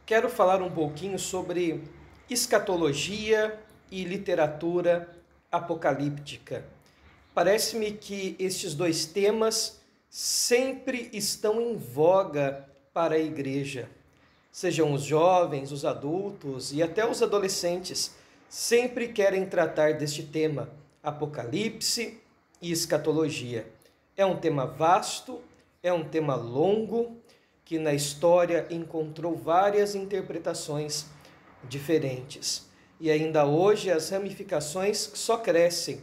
quero falar um pouquinho sobre escatologia e literatura apocalíptica. Parece-me que estes dois temas sempre estão em voga para a igreja. Sejam os jovens, os adultos e até os adolescentes, sempre querem tratar deste tema, Apocalipse e escatologia. É um tema vasto, é um tema longo, que na história encontrou várias interpretações diferentes. E ainda hoje as ramificações só crescem.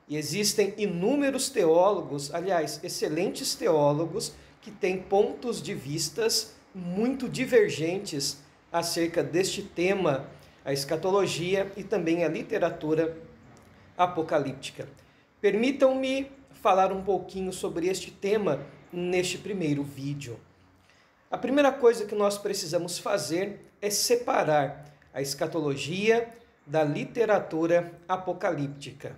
E existem inúmeros teólogos, aliás, excelentes teólogos, que têm pontos de vistas muito divergentes acerca deste tema, a escatologia e também a literatura apocalíptica. Permitam-me falar um pouquinho sobre este tema neste primeiro vídeo. A primeira coisa que nós precisamos fazer é separar a escatologia da literatura apocalíptica.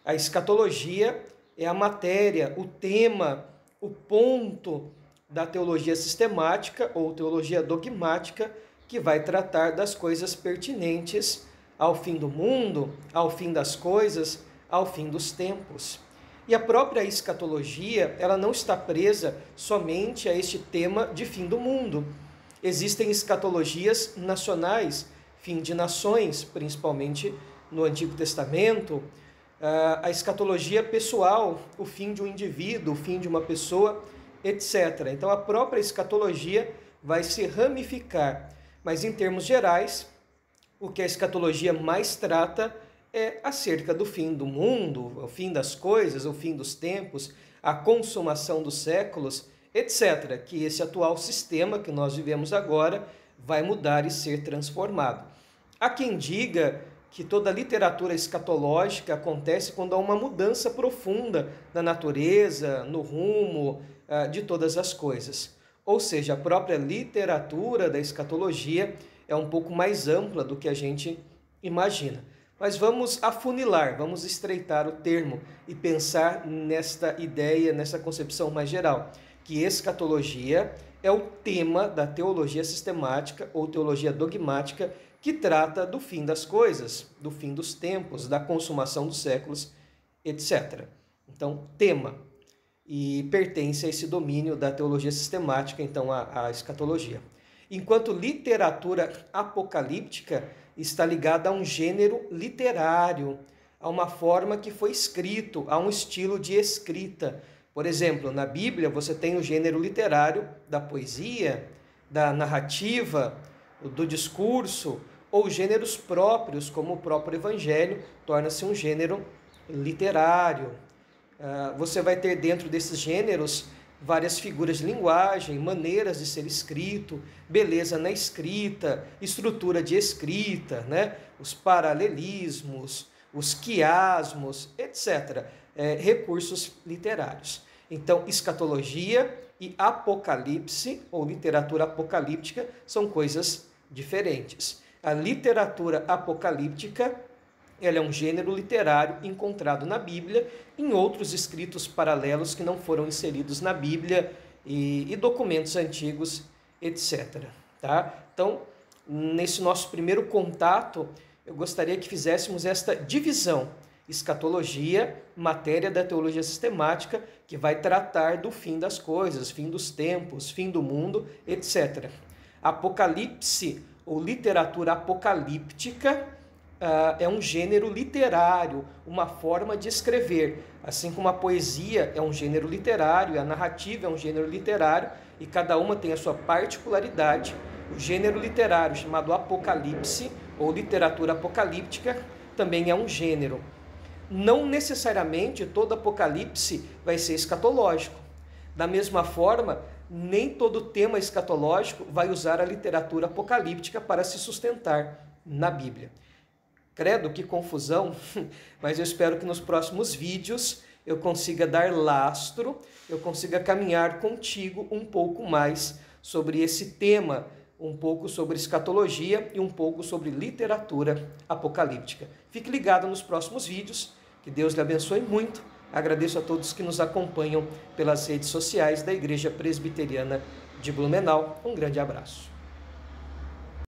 A escatologia é a matéria, o tema, o ponto da teologia sistemática ou teologia dogmática que vai tratar das coisas pertinentes ao fim do mundo, ao fim das coisas, ao fim dos tempos. E a própria escatologia, ela não está presa somente a este tema de fim do mundo. Existem escatologias nacionais, fim de nações, principalmente no Antigo Testamento, a escatologia pessoal, o fim de um indivíduo, o fim de uma pessoa, etc. Então a própria escatologia vai se ramificar, mas em termos gerais, o que a escatologia mais trata é acerca do fim do mundo, o fim das coisas, o fim dos tempos, a consumação dos séculos, etc. Que esse atual sistema que nós vivemos agora vai mudar e ser transformado. Há quem diga que toda a literatura escatológica acontece quando há uma mudança profunda na natureza, no rumo de todas as coisas. Ou seja, a própria literatura da escatologia é um pouco mais ampla do que a gente imagina. Mas vamos afunilar, vamos estreitar o termo e pensar nesta ideia, nessa concepção mais geral, que escatologia é o tema da teologia sistemática ou teologia dogmática que trata do fim das coisas, do fim dos tempos, da consumação dos séculos, etc. Então, tema, e pertence a esse domínio da teologia sistemática, então, a escatologia. Enquanto literatura apocalíptica está ligada a um gênero literário, a uma forma que foi escrito, a um estilo de escrita. Por exemplo, na Bíblia você tem o gênero literário da poesia, da narrativa, do discurso, ou gêneros próprios, como o próprio Evangelho, torna-se um gênero literário. Você vai ter dentro desses gêneros várias figuras de linguagem, maneiras de ser escrito, beleza na escrita, estrutura de escrita, né? Os paralelismos, os quiasmos, etc. Recursos literários. Então, escatologia e apocalipse, ou literatura apocalíptica, são coisas diferentes. A literatura apocalíptica, ela é um gênero literário encontrado na Bíblia, em outros escritos paralelos que não foram inseridos na Bíblia e documentos antigos, etc. Tá? Então, nesse nosso primeiro contato, eu gostaria que fizéssemos esta divisão. Escatologia, matéria da teologia sistemática, que vai tratar do fim das coisas, fim dos tempos, fim do mundo, etc. Apocalipse, ou literatura apocalíptica, é um gênero literário, uma forma de escrever. Assim como a poesia é um gênero literário, a narrativa é um gênero literário, e cada uma tem a sua particularidade. O gênero literário chamado apocalipse, ou literatura apocalíptica, também é um gênero. Não necessariamente todo apocalipse vai ser escatológico. Da mesma forma, nem todo tema escatológico vai usar a literatura apocalíptica para se sustentar na Bíblia. Credo, que confusão, mas eu espero que nos próximos vídeos eu consiga dar lastro, eu consiga caminhar contigo um pouco mais sobre esse tema, um pouco sobre escatologia e um pouco sobre literatura apocalíptica. Fique ligado nos próximos vídeos, que Deus lhe abençoe muito. Agradeço a todos que nos acompanham pelas redes sociais da Igreja Presbiteriana de Blumenau. Um grande abraço.